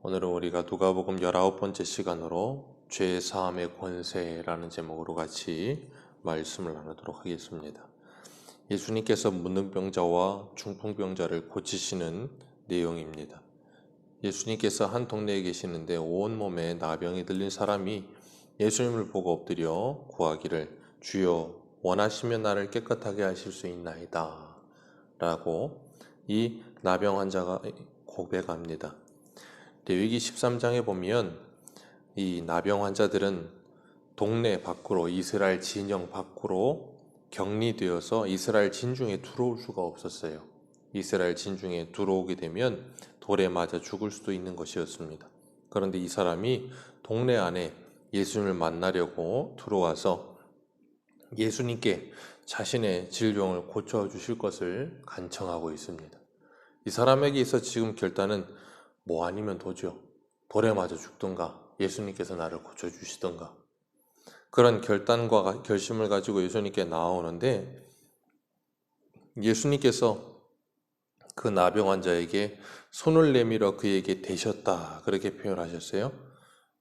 오늘은 우리가 누가복음 19번째 시간으로 죄 사함의 권세라는 제목으로 같이 말씀을 나누도록 하겠습니다. 예수님께서 문둥병자와 중풍병자를 고치시는 내용입니다. 예수님께서 한 동네에 계시는데 온몸에 나병이 들린 사람이 예수님을 보고 엎드려 구하기를 주여 원하시면 나를 깨끗하게 하실 수 있나이다 라고 이 나병 환자가 고백합니다. 레위기 13장에 보면 이 나병 환자들은 동네 밖으로 이스라엘 진영 밖으로 격리되어서 이스라엘 진중에 들어올 수가 없었어요. 이스라엘 진중에 들어오게 되면 돌에 맞아 죽을 수도 있는 것이었습니다. 그런데 이 사람이 동네 안에 예수님을 만나려고 들어와서 예수님께 자신의 질병을 고쳐주실 것을 간청하고 있습니다. 이 사람에게 있어 지금 결단은 뭐 아니면 도죠. 돌에 맞아 죽던가 예수님께서 나를 고쳐주시던가 그런 결단과 결심을 가지고 예수님께 나오는데 예수님께서 그 나병 환자에게 손을 내밀어 그에게 대셨다 그렇게 표현하셨어요.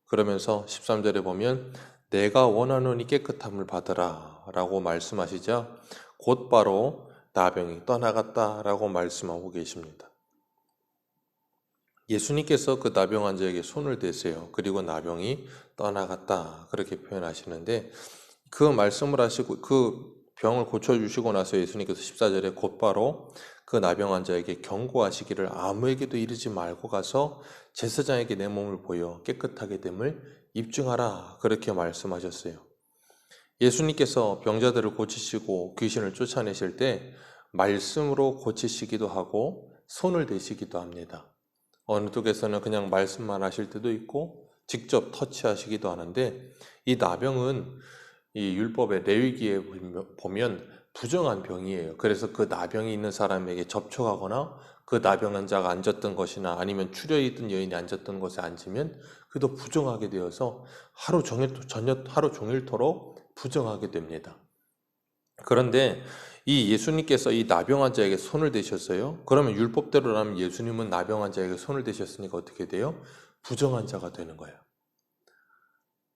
그러면서 13절에 보면 내가 원하노니 깨끗함을 받으라 라고 말씀하시자 곧바로 나병이 떠나갔다 라고 말씀하고 계십니다. 예수님께서 그 나병 환자에게 손을 대세요. 그리고 나병이 떠나갔다 그렇게 표현하시는데 그 말씀을 하시고 그 병을 고쳐주시고 나서 예수님께서 14절에 곧바로 그 나병 환자에게 경고하시기를 아무에게도 이르지 말고 가서 제사장에게 내 몸을 보여 깨끗하게 됨을 입증하라 그렇게 말씀하셨어요. 예수님께서 병자들을 고치시고 귀신을 쫓아내실 때 말씀으로 고치시기도 하고 손을 대시기도 합니다. 어느 쪽에서는 그냥 말씀만 하실 때도 있고 직접 터치하시기도 하는데 이 나병은 이 율법의 레위기에 보면 부정한 병이에요. 그래서 그 나병이 있는 사람에게 접촉하거나 그 나병 환자가 앉았던 것이나 아니면 추려 있던 여인이 앉았던 곳에 앉으면 그도 부정하게 되어서 하루 종일토록 부정하게 됩니다. 그런데 이 예수님께서 이 나병 환자에게 손을 대셨어요. 그러면 율법대로라면 예수님은 나병 환자에게 손을 대셨으니까 어떻게 돼요? 부정한 자가 되는 거예요.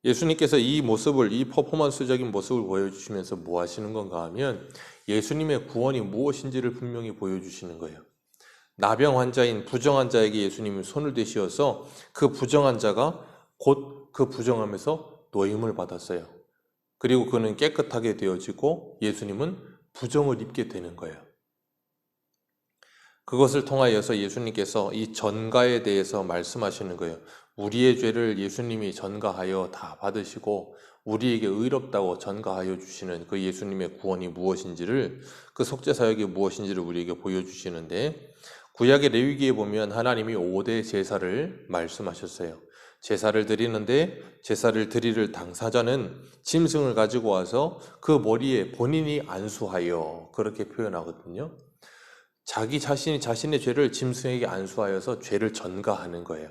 예수님께서 이 모습을, 이 퍼포먼스적인 모습을 보여주시면서 뭐 하시는 건가 하면 예수님의 구원이 무엇인지를 분명히 보여주시는 거예요. 나병 환자인 부정한 자에게 예수님이 손을 대시어서 그 부정한 자가 곧 그 부정함에서 노임을 받았어요. 그리고 그는 깨끗하게 되어지고 예수님은 부정을 입게 되는 거예요. 그것을 통하여서 예수님께서 이 전가에 대해서 말씀하시는 거예요. 우리의 죄를 예수님이 전가하여 다 받으시고 우리에게 의롭다고 전가하여 주시는 그 예수님의 구원이 무엇인지를 그 속죄사역이 무엇인지를 우리에게 보여주시는데 구약의 레위기에 보면 하나님이 5대 제사를 말씀하셨어요. 제사를 드리는데 제사를 드릴 당사자는 짐승을 가지고 와서 그 머리에 본인이 안수하여 그렇게 표현하거든요. 자신의 죄를 짐승에게 안수하여서 죄를 전가하는 거예요.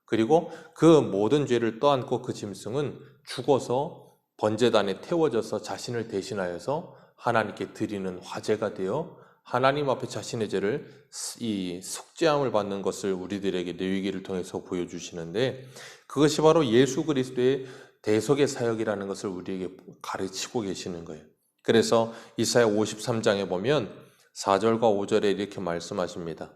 그리고 그 모든 죄를 떠안고 그 짐승은 죽어서 번제단에 태워져서 자신을 대신하여서 하나님께 드리는 화제가 되어 하나님 앞에 자신의 죄를 이 속죄함을 받는 것을 우리들에게 레위기를 통해서 보여주시는데 그것이 바로 예수 그리스도의 대속의 사역이라는 것을 우리에게 가르치고 계시는 거예요. 그래서 이사야 53장에 보면 4절과 5절에 이렇게 말씀하십니다.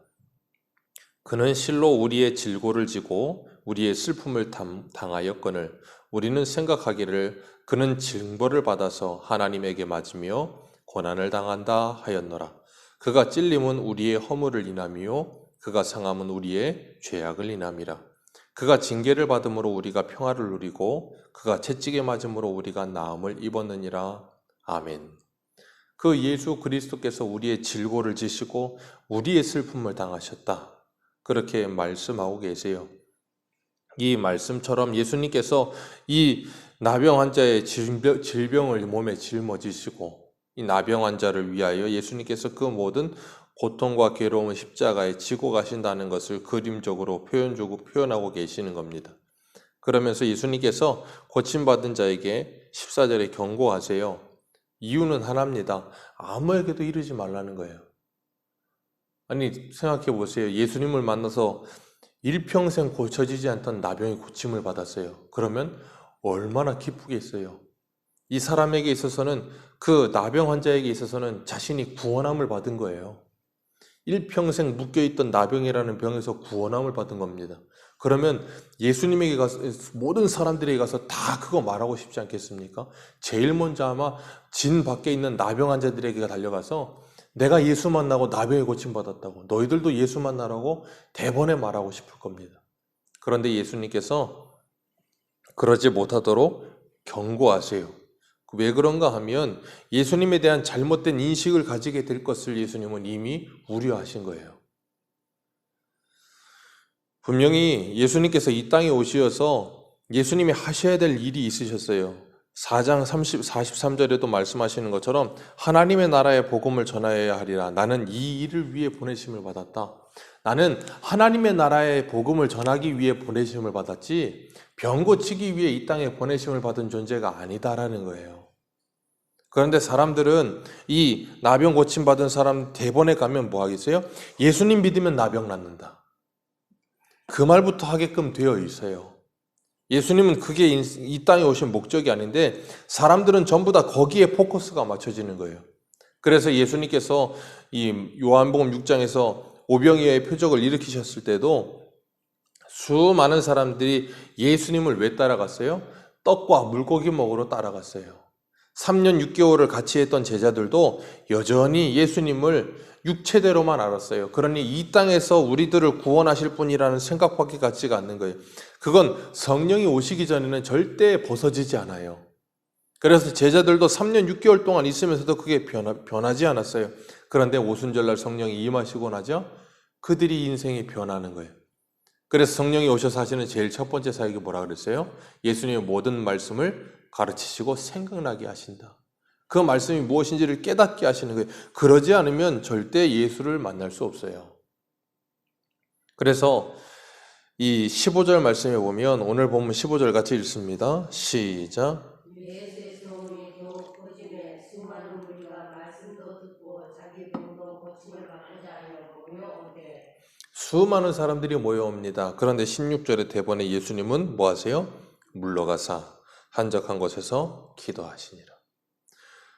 그는 실로 우리의 질고를 지고 우리의 슬픔을 당하였거늘 우리는 생각하기를 그는 징벌을 받아서 하나님에게 맞으며 고난을 당한다 하였노라. 그가 찔림은 우리의 허물을 인함이요 그가 상함은 우리의 죄악을 인함이라. 그가 징계를 받음으로 우리가 평화를 누리고 그가 채찍에 맞음으로 우리가 나음을 입었느니라. 아멘. 그 예수 그리스도께서 우리의 질고를 지시고 우리의 슬픔을 당하셨다. 그렇게 말씀하고 계세요. 이 말씀처럼 예수님께서 이 나병 환자의 질병을 몸에 짊어지시고 이 나병 환자를 위하여 예수님께서 그 모든 고통과 괴로움을 십자가에 지고 가신다는 것을 그림적으로 표현하고 계시는 겁니다. 그러면서 예수님께서 고침받은 자에게 14절에 경고하세요. 이유는 하나입니다. 아무에게도 이르지 말라는 거예요. 아니 생각해 보세요. 예수님을 만나서 일평생 고쳐지지 않던 나병이 고침을 받았어요. 그러면 얼마나 기쁘겠어요. 이 사람에게 있어서는, 그 나병 환자에게 있어서는 자신이 구원함을 받은 거예요. 일평생 묶여있던 나병이라는 병에서 구원함을 받은 겁니다. 그러면 예수님에게 가서, 모든 사람들에게 가서 다 그거 말하고 싶지 않겠습니까? 제일 먼저 아마 진 밖에 있는 나병 환자들에게 달려가서 내가 예수 만나고 나병에 고침받았다고, 너희들도 예수 만나라고 대번에 말하고 싶을 겁니다. 그런데 예수님께서 그러지 못하도록 경고하세요. 왜 그런가 하면 예수님에 대한 잘못된 인식을 가지게 될 것을 예수님은 이미 우려하신 거예요. 분명히 예수님께서 이 땅에 오셔서 예수님이 하셔야 될 일이 있으셨어요. 4장 43절에도 말씀하시는 것처럼 하나님의 나라의 복음을 전하여야 하리라. 나는 이 일을 위해 보내심을 받았다. 나는 하나님의 나라의 복음을 전하기 위해 보내심을 받았지 병 고치기 위해 이 땅에 보내심을 받은 존재가 아니다라는 거예요. 그런데 사람들은 이 나병 고침 받은 사람 대번에 가면 뭐 하겠어요? 예수님 믿으면 나병 낫는다. 그 말부터 하게끔 되어 있어요. 예수님은 그게 이 땅에 오신 목적이 아닌데 사람들은 전부 다 거기에 포커스가 맞춰지는 거예요. 그래서 예수님께서 이 요한복음 6장에서 오병이어의 표적을 일으키셨을 때도 수많은 사람들이 예수님을 왜 따라갔어요? 떡과 물고기 먹으러 따라갔어요. 3년 6개월을 같이 했던 제자들도 여전히 예수님을 육체대로만 알았어요. 그러니 이 땅에서 우리들을 구원하실 분이라는 생각밖에 같지가 않는 거예요. 그건 성령이 오시기 전에는 절대 벗어지지 않아요. 그래서 제자들도 3년 6개월 동안 있으면서도 그게 변하지 않았어요. 그런데 오순절날 성령이 임하시고 나죠? 그들이 인생이 변하는 거예요. 그래서 성령이 오셔서 하시는 제일 첫 번째 사역이 뭐라 그랬어요? 예수님의 모든 말씀을 가르치시고 생각나게 하신다. 그 말씀이 무엇인지를 깨닫게 하시는 거예요. 그러지 않으면 절대 예수를 만날 수 없어요. 그래서 이 15절 말씀에 보면 오늘 본문 15절 같이 읽습니다. 시작. 수많은 사람들이 모여옵니다. 그런데 16절의 대본에 예수님은 뭐 하세요? 물러가사 한적한 곳에서 기도하시니라.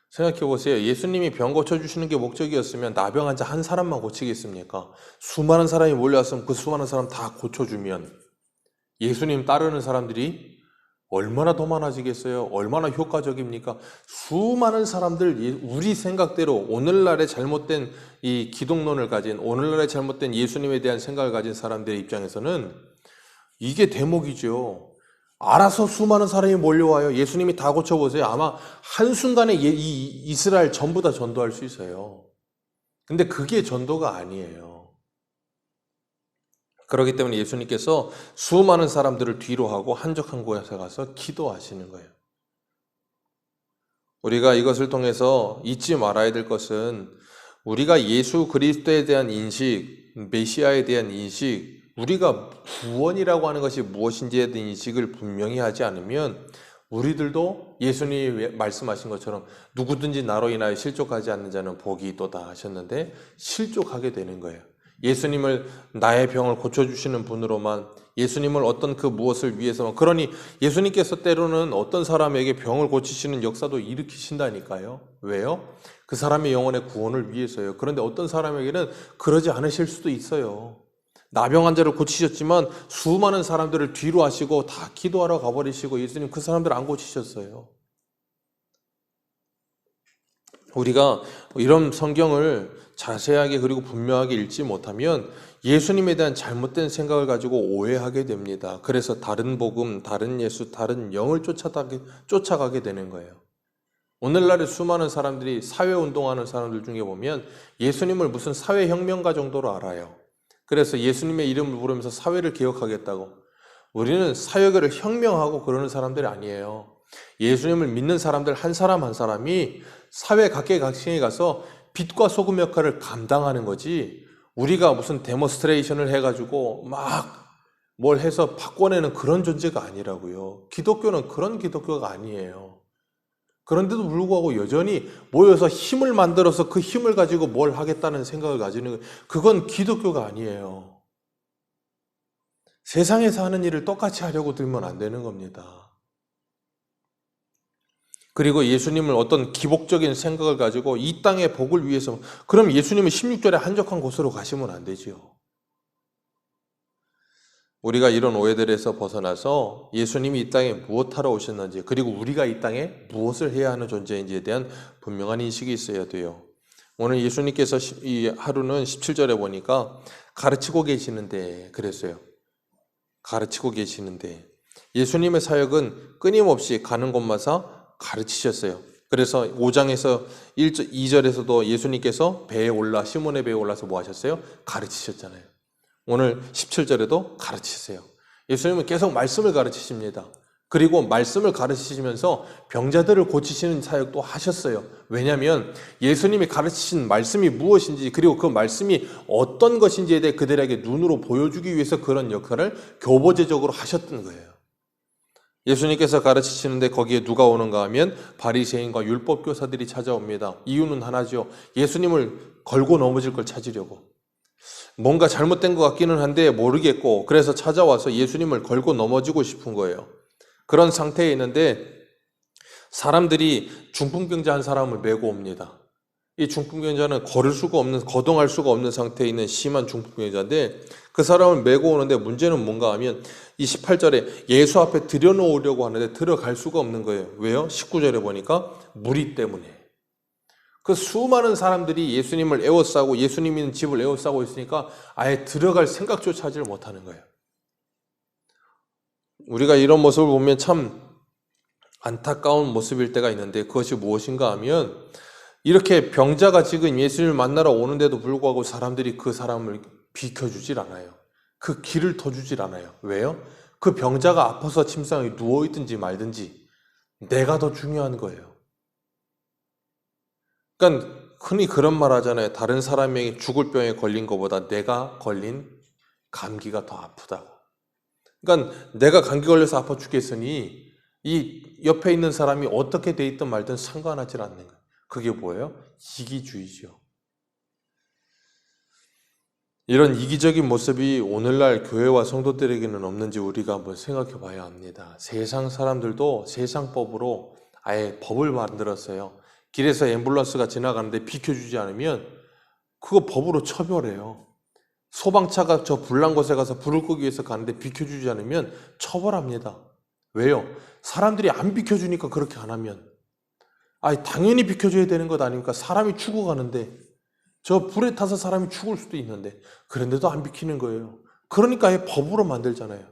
생각해 보세요. 예수님이 병 고쳐주시는 게 목적이었으면 나병 환자 한 사람만 고치겠습니까? 수많은 사람이 몰려왔으면 그 수많은 사람 다 고쳐주면 예수님 따르는 사람들이 얼마나 더 많아지겠어요? 얼마나 효과적입니까? 수많은 사람들, 우리 생각대로 오늘날의 잘못된 이 기독론을 가진, 오늘날의 잘못된 예수님에 대한 생각을 가진 사람들의 입장에서는 이게 대목이죠. 알아서 수많은 사람이 몰려와요. 예수님이 다 고쳐보세요. 아마 한순간에 이 이스라엘 전부 다 전도할 수 있어요. 근데 그게 전도가 아니에요. 그렇기 때문에 예수님께서 수많은 사람들을 뒤로 하고 한적한 곳에 가서 기도하시는 거예요. 우리가 이것을 통해서 잊지 말아야 될 것은 우리가 예수 그리스도에 대한 인식, 메시아에 대한 인식, 우리가 구원이라고 하는 것이 무엇인지에 대한 인식을 분명히 하지 않으면 우리들도 예수님이 말씀하신 것처럼 누구든지 나로 인하여 실족하지 않는 자는 복이 있도다 하셨는데 실족하게 되는 거예요. 예수님을 나의 병을 고쳐주시는 분으로만, 예수님을 어떤 그 무엇을 위해서만, 그러니 예수님께서 때로는 어떤 사람에게 병을 고치시는 역사도 일으키신다니까요. 왜요? 그 사람의 영혼의 구원을 위해서요. 그런데 어떤 사람에게는 그러지 않으실 수도 있어요. 나병 환자를 고치셨지만 수많은 사람들을 뒤로 하시고 다 기도하러 가버리시고 예수님 그 사람들을 안 고치셨어요. 우리가 이런 성경을 자세하게 그리고 분명하게 읽지 못하면 예수님에 대한 잘못된 생각을 가지고 오해하게 됩니다. 그래서 다른 복음, 다른 예수, 다른 영을 쫓아가게 되는 거예요. 오늘날의 수많은 사람들이 사회운동하는 사람들 중에 보면 예수님을 무슨 사회혁명가 정도로 알아요. 그래서 예수님의 이름을 부르면서 사회를 개혁하겠다고. 우리는 사회를 혁명하고 그러는 사람들이 아니에요. 예수님을 믿는 사람들 한 사람 한 사람이 사회 각계각층에 가서 빛과 소금 역할을 감당하는 거지, 우리가 무슨 데모스트레이션을 해가지고 막 뭘 해서 바꿔내는 그런 존재가 아니라고요. 기독교는 그런 기독교가 아니에요. 그런데도 불구하고 여전히 모여서 힘을 만들어서 그 힘을 가지고 뭘 하겠다는 생각을 가지는, 그건 기독교가 아니에요. 세상에서 하는 일을 똑같이 하려고 들면 안 되는 겁니다. 그리고 예수님을 어떤 기복적인 생각을 가지고 이 땅의 복을 위해서, 그럼 예수님은 16절에 한적한 곳으로 가시면 안 되지요. 우리가 이런 오해들에서 벗어나서 예수님이 이 땅에 무엇하러 오셨는지, 그리고 우리가 이 땅에 무엇을 해야 하는 존재인지에 대한 분명한 인식이 있어야 돼요. 오늘 예수님께서 이 하루는 17절에 보니까 가르치고 계시는데 그랬어요. 가르치고 계시는데, 예수님의 사역은 끊임없이 가는 곳마다 가르치셨어요. 그래서 5장에서 2절에서도 예수님께서 배에 올라, 시몬의 배에 올라서 뭐 하셨어요? 가르치셨잖아요. 오늘 17절에도 가르치세요. 예수님은 계속 말씀을 가르치십니다. 그리고 말씀을 가르치시면서 병자들을 고치시는 사역도 하셨어요. 왜냐하면 예수님이 가르치신 말씀이 무엇인지, 그리고 그 말씀이 어떤 것인지에 대해 그들에게 눈으로 보여주기 위해서 그런 역할을 교보제적으로 하셨던 거예요. 예수님께서 가르치시는데 거기에 누가 오는가 하면 바리새인과 율법교사들이 찾아옵니다. 이유는 하나죠. 예수님을 걸고 넘어질 걸 찾으려고. 뭔가 잘못된 것 같기는 한데 모르겠고, 그래서 찾아와서 예수님을 걸고 넘어지고 싶은 거예요. 그런 상태에 있는데 사람들이 중풍병자 한 사람을 메고 옵니다. 이 중풍병자는 거동할 수가 없는 상태에 있는 심한 중풍병자인데, 그 사람을 메고 오는데 문제는 뭔가 하면 이 18절에 예수 앞에 들여놓으려고 하는데 들어갈 수가 없는 거예요. 왜요? 19절에 보니까 무리 때문에. 그 수많은 사람들이 예수님을 에워싸고 예수님 있는 집을 에워싸고 있으니까 아예 들어갈 생각조차 하지를 못하는 거예요. 우리가 이런 모습을 보면 참 안타까운 모습일 때가 있는데, 그것이 무엇인가 하면 이렇게 병자가 지금 예수님을 만나러 오는데도 불구하고 사람들이 그 사람을 비켜주질 않아요. 그 길을 터주질 않아요. 왜요? 그 병자가 아파서 침상에 누워있든지 말든지 내가 더 중요한 거예요. 그러니까 흔히 그런 말 하잖아요. 다른 사람이 죽을 병에 걸린 것보다 내가 걸린 감기가 더 아프다고. 그러니까 내가 감기 걸려서 아파 죽겠으니 이 옆에 있는 사람이 어떻게 돼 있든 말든 상관하지 않는 거예요. 그게 뭐예요? 이기주의죠. 이런 이기적인 모습이 오늘날 교회와 성도들에게는 없는지 우리가 한번 생각해 봐야 합니다. 세상 사람들도 세상법으로 아예 법을 만들었어요. 길에서 앰뷸런스가 지나가는데 비켜주지 않으면 그거 법으로 처벌해요. 소방차가 저 불난 곳에 가서 불을 끄기 위해서 가는데 비켜주지 않으면 처벌합니다. 왜요? 사람들이 안 비켜주니까 그렇게 안 하면. 당연히 비켜줘야 되는 것 아닙니까? 사람이 죽어가는데, 저 불에 타서 사람이 죽을 수도 있는데 그런데도 안 비키는 거예요. 그러니까 아예 법으로 만들잖아요.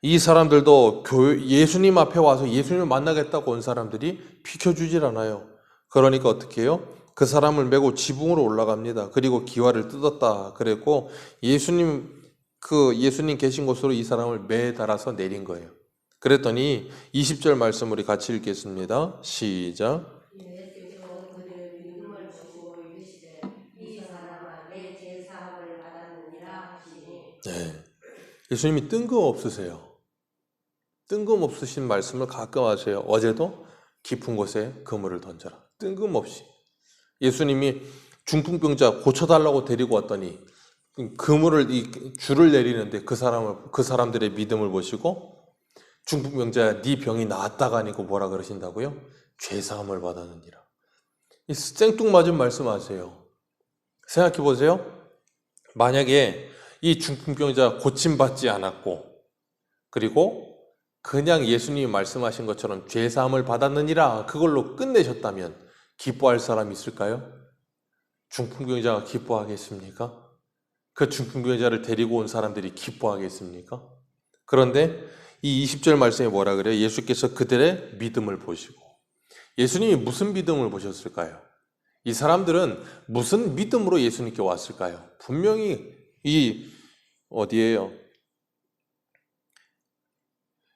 이 사람들도 예수님 앞에 와서 예수님을 만나겠다고 온 사람들이 비켜주질 않아요. 그러니까 어떻게 해요? 그 사람을 메고 지붕으로 올라갑니다. 그리고 기와를 뜯었다 그랬고, 예수님 계신 곳으로 이 사람을 매달아서 내린 거예요. 그랬더니 20절 말씀 우리 같이 읽겠습니다. 시작. 네. 예수님이 뜬금없으세요. 뜬금없으신 말씀을 가끔 하세요. 어제도 깊은 곳에 그물을 던져라. 뜬금없이. 예수님이 중풍병자 고쳐달라고 데리고 왔더니 줄을 내리는데 그 사람들의 믿음을 보시고, 중풍병자야 네 병이 나았다가 아니고 뭐라 그러신다고요? 죄사함을 받았느니라. 이 생뚱맞은 말씀하세요. 생각해 보세요. 만약에 이 중풍병자 고침받지 않았고, 그리고 그냥 예수님이 말씀하신 것처럼 죄사함을 받았느니라 그걸로 끝내셨다면 기뻐할 사람이 있을까요? 중풍병자가 기뻐하겠습니까? 그 중풍병자를 데리고 온 사람들이 기뻐하겠습니까? 그런데 이 20절 말씀에 뭐라 그래요? 예수께서 그들의 믿음을 보시고. 예수님이 무슨 믿음을 보셨을까요? 이 사람들은 무슨 믿음으로 예수님께 왔을까요? 분명히 어디예요?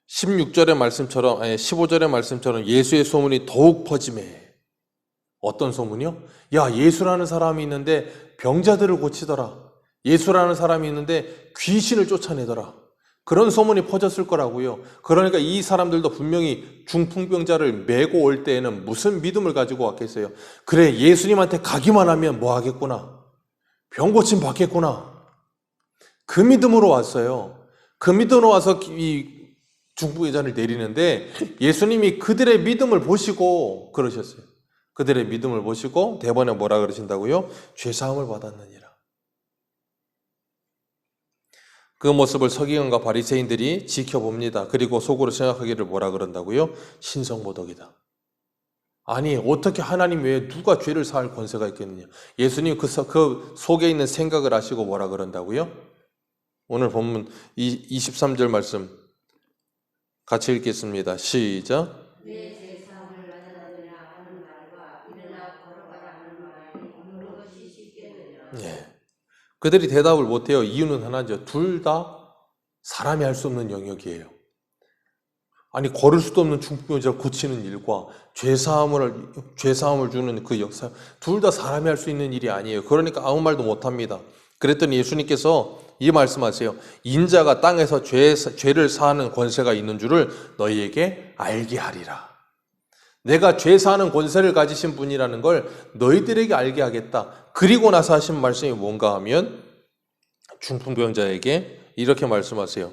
15절의 말씀처럼 예수의 소문이 더욱 퍼지매. 어떤 소문이요? 야, 예수라는 사람이 있는데 병자들을 고치더라. 예수라는 사람이 있는데 귀신을 쫓아내더라. 그런 소문이 퍼졌을 거라고요. 그러니까 이 사람들도 분명히 중풍병자를 메고 올 때에는 무슨 믿음을 가지고 왔겠어요? 그래, 예수님한테 가기만 하면 뭐 하겠구나. 병 고침 받겠구나. 그 믿음으로 왔어요. 그 믿음으로 와서 이 중풍의 잔을 내리는데 예수님이 그들의 믿음을 보시고 그러셨어요. 그들의 믿음을 보시고 대번에 뭐라 그러신다고요? 죄사함을 받았느니라. 그 모습을 서기관과 바리새인들이 지켜봅니다. 그리고 속으로 생각하기를 뭐라 그런다고요? 신성모독이다. 아니 어떻게 하나님 외에 누가 죄를 사할 권세가 있겠느냐. 예수님 그 속에 있는 생각을 아시고 뭐라 그런다고요? 오늘 본문 23절 말씀 같이 읽겠습니다. 시작. 내 죄사함을 받았느냐 하는 말과 일어나 걸어가라 하는 말이 무엇이 쉽겠느냐. 네. 그들이 대답을 못해요. 이유는 하나죠. 둘 다 사람이 할 수 없는 영역이에요. 아니 걸을 수도 없는 중풍병자를 고치는 일과 죄사함을 주는 그 역사, 둘 다 사람이 할 수 있는 일이 아니에요. 그러니까 아무 말도 못합니다. 그랬더니 예수님께서 이 말씀하세요. 인자가 땅에서 죄를 사하는 권세가 있는 줄을 너희에게 알게 하리라. 내가 죄 사하는 권세를 가지신 분이라는 걸 너희들에게 알게 하겠다. 그리고 나서 하신 말씀이 뭔가 하면 중풍병자에게 이렇게 말씀하세요.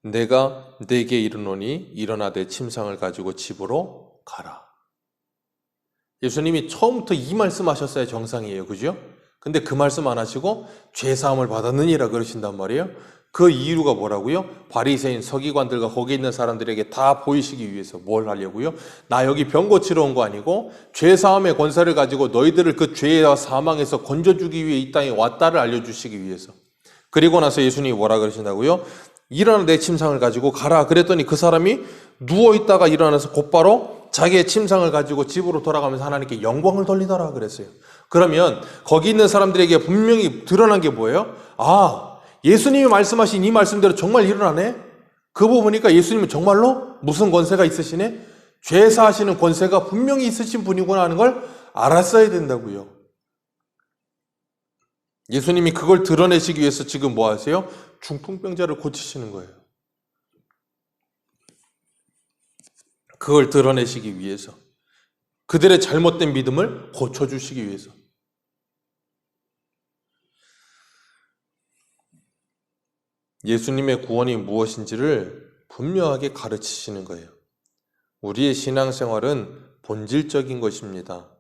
내가 네게 이르노니 일어나 내 침상을 가지고 집으로 가라. 예수님이 처음부터 이 말씀하셨어야 정상이에요. 그죠? 근데 그 말씀 안 하시고 죄사함을 받았느니라 그러신단 말이에요. 그 이유가 뭐라고요? 바리새인 서기관들과 거기 있는 사람들에게 다 보이시기 위해서 뭘 하려고요? 나 여기 병 고치러 온 거 아니고 죄사함의 권세를 가지고 너희들을 그 죄와 사망에서 건져주기 위해 이 땅에 왔다를 알려주시기 위해서. 그리고 나서 예수님이 뭐라 그러신다고요? 일어나 내 침상을 가지고 가라. 그랬더니 그 사람이 누워있다가 일어나서 곧바로 자기의 침상을 가지고 집으로 돌아가면서 하나님께 영광을 돌리더라 그랬어요. 그러면 거기 있는 사람들에게 분명히 드러난 게 뭐예요? 아, 예수님이 말씀하신 이 말씀대로 정말 일어나네? 그거 보니까 예수님은 정말로 무슨 권세가 있으시네? 죄 사하시는 권세가 분명히 있으신 분이구나 하는 걸 알았어야 된다고요. 예수님이 그걸 드러내시기 위해서 지금 뭐 하세요? 중풍병자를 고치시는 거예요. 그걸 드러내시기 위해서. 그들의 잘못된 믿음을 고쳐주시기 위해서. 예수님의 구원이 무엇인지를 분명하게 가르치시는 거예요. 우리의 신앙생활은 본질적인 것입니다.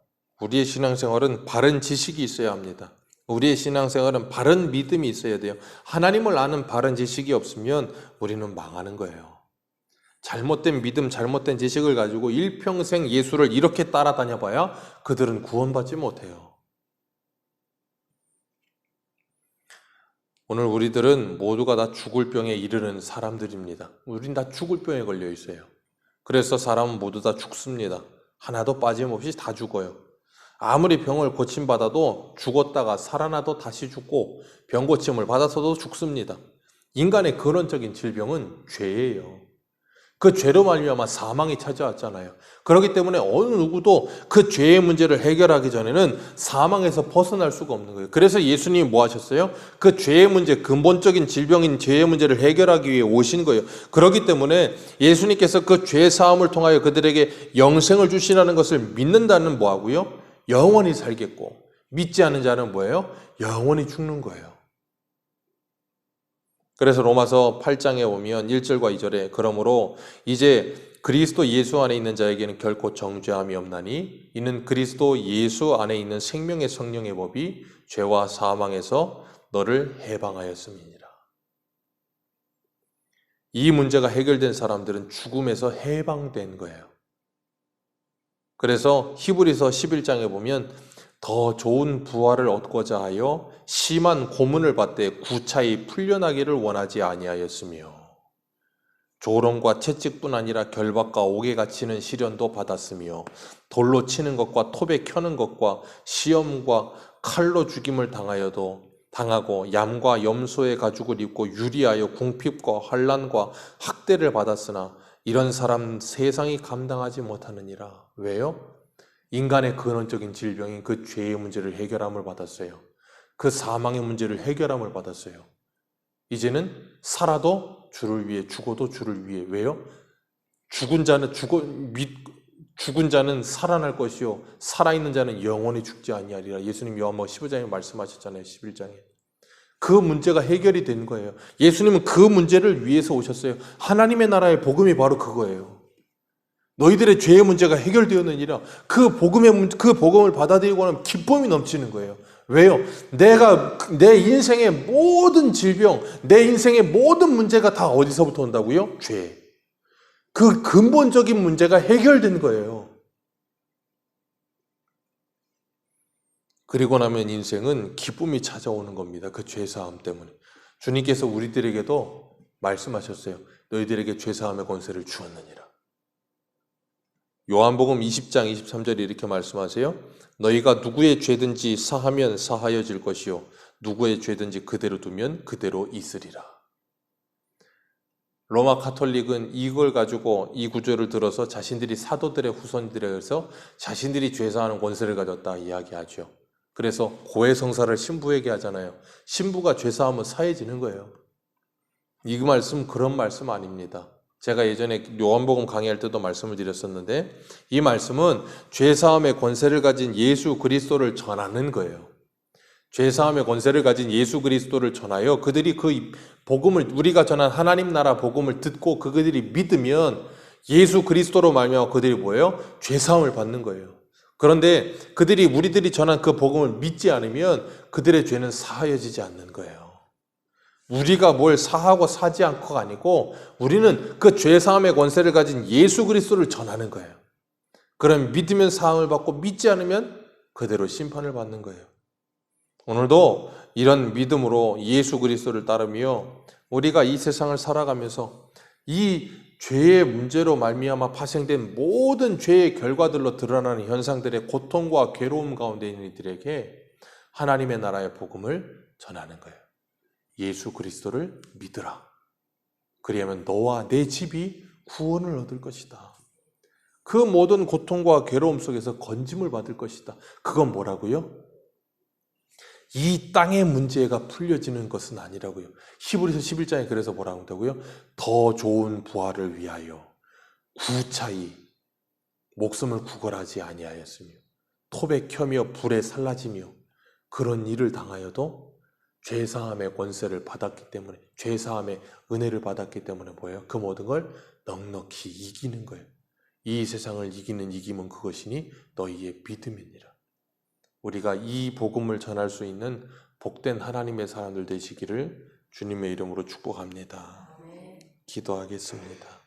우리의 신앙생활은 바른 지식이 있어야 합니다. 우리의 신앙생활은 바른 믿음이 있어야 돼요. 하나님을 아는 바른 지식이 없으면 우리는 망하는 거예요. 잘못된 믿음, 잘못된 지식을 가지고 일평생 예수를 이렇게 따라다녀봐야 그들은 구원받지 못해요. 오늘 우리들은 모두가 다 죽을 병에 이르는 사람들입니다. 우린 다 죽을 병에 걸려 있어요. 그래서 사람은 모두 다 죽습니다. 하나도 빠짐없이 다 죽어요. 아무리 병을 고침받아도 죽었다가 살아나도 다시 죽고 병 고침을 받아서도 죽습니다. 인간의 근원적인 질병은 죄예요. 그 죄로 말미암아 사망이 찾아왔잖아요. 그렇기 때문에 어느 누구도 그 죄의 문제를 해결하기 전에는 사망에서 벗어날 수가 없는 거예요. 그래서 예수님이 뭐 하셨어요? 그 죄의 문제, 근본적인 질병인 죄의 문제를 해결하기 위해 오신 거예요. 그렇기 때문에 예수님께서 그 죄 사함을 통하여 그들에게 영생을 주시라는 것을 믿는다는 뭐하고요? 영원히 살겠고, 믿지 않는 자는 뭐예요? 영원히 죽는 거예요. 그래서 로마서 8장에 오면 1절과 2절에 그러므로 이제 그리스도 예수 안에 있는 자에게는 결코 정죄함이 없나니 이는 그리스도 예수 안에 있는 생명의 성령의 법이 죄와 사망에서 너를 해방하였음이니라. 이 문제가 해결된 사람들은 죽음에서 해방된 거예요. 그래서 히브리서 11장에 보면 더 좋은 부활을 얻고자 하여 심한 고문을 받되 구차히 풀려나기를 원하지 아니하였으며 조롱과 채찍뿐 아니라 결박과 옥에 갇히는 시련도 받았으며 돌로 치는 것과 톱에 켜는 것과 시험과 칼로 죽임을 당하고 얌과 염소의 가죽을 입고 유리하여 궁핍과 환난과 학대를 받았으나 이런 사람 세상이 감당하지 못하느니라. 왜요? 인간의 근원적인 질병인 그 죄의 문제를 해결함을 받았어요. 그 사망의 문제를 해결함을 받았어요. 이제는 살아도 주를 위해, 죽어도 주를 위해. 왜요? 죽은 자는 살아날 것이요 살아있는 자는 영원히 죽지 아니하리라. 예수님 요한복음 15장에 말씀하셨잖아요. 11장에. 그 문제가 해결이 된 거예요. 예수님은 그 문제를 위해서 오셨어요. 하나님의 나라의 복음이 바로 그거예요. 너희들의 죄의 문제가 해결되었느니라. 그 복음을 받아들이고 나면 기쁨이 넘치는 거예요. 왜요? 내가 내 인생의 모든 질병, 내 인생의 모든 문제가 다 어디서부터 온다고요? 죄. 그 근본적인 문제가 해결된 거예요. 그리고 나면 인생은 기쁨이 찾아오는 겁니다. 그 죄사함 때문에. 주님께서 우리들에게도 말씀하셨어요. 너희들에게 죄사함의 권세를 주었느니라. 요한복음 20장 23절에 이렇게 말씀하세요. 너희가 누구의 죄든지 사하면 사하여질 것이요 누구의 죄든지 그대로 두면 그대로 있으리라. 로마 카톨릭은 이걸 가지고 이 구절을 들어서 자신들이 사도들의 후손들에서 자신들이 죄사하는 권세를 가졌다 이야기하죠. 그래서 고해성사를 신부에게 하잖아요. 신부가 죄사하면 사해지는 거예요. 이 말씀 그런 말씀 아닙니다. 제가 예전에 요한복음 강의할 때도 말씀을 드렸었는데 이 말씀은 죄사함의 권세를 가진 예수 그리스도를 전하는 거예요. 죄사함의 권세를 가진 예수 그리스도를 전하여 그들이 그 복음을 우리가 전한 하나님 나라 복음을 듣고 그들이 믿으면 예수 그리스도로 말미암아 그들이 뭐예요? 죄사함을 받는 거예요. 그런데 우리들이 전한 그 복음을 믿지 않으면 그들의 죄는 사하여지지 않는 거예요. 우리가 뭘 사하고 사지 않고가 아니고 우리는 그 죄사함의 권세를 가진 예수 그리스도를 전하는 거예요. 그럼 믿으면 사함을 받고 믿지 않으면 그대로 심판을 받는 거예요. 오늘도 이런 믿음으로 예수 그리스도를 따르며 우리가 이 세상을 살아가면서 이 죄의 문제로 말미암아 파생된 모든 죄의 결과들로 드러나는 현상들의 고통과 괴로움 가운데 있는 이들에게 하나님의 나라의 복음을 전하는 거예요. 예수 그리스도를 믿으라. 그리하면 너와 내 집이 구원을 얻을 것이다. 그 모든 고통과 괴로움 속에서 건짐을 받을 것이다. 그건 뭐라고요? 이 땅의 문제가 풀려지는 것은 아니라고요. 히브리서 11장에 그래서 뭐라고 한다고요? 더 좋은 부활을 위하여 구차히 목숨을 구걸하지 아니하였으며 톱에 켜며 불에 살라지며 그런 일을 당하여도 죄사함의 권세를 받았기 때문에 죄사함의 은혜를 받았기 때문에 뭐예요? 그 모든 걸 넉넉히 이기는 거예요. 이 세상을 이기는 이김은 그것이니 너희의 믿음이니라. 우리가 이 복음을 전할 수 있는 복된 하나님의 사람들 되시기를 주님의 이름으로 축복합니다. 기도하겠습니다.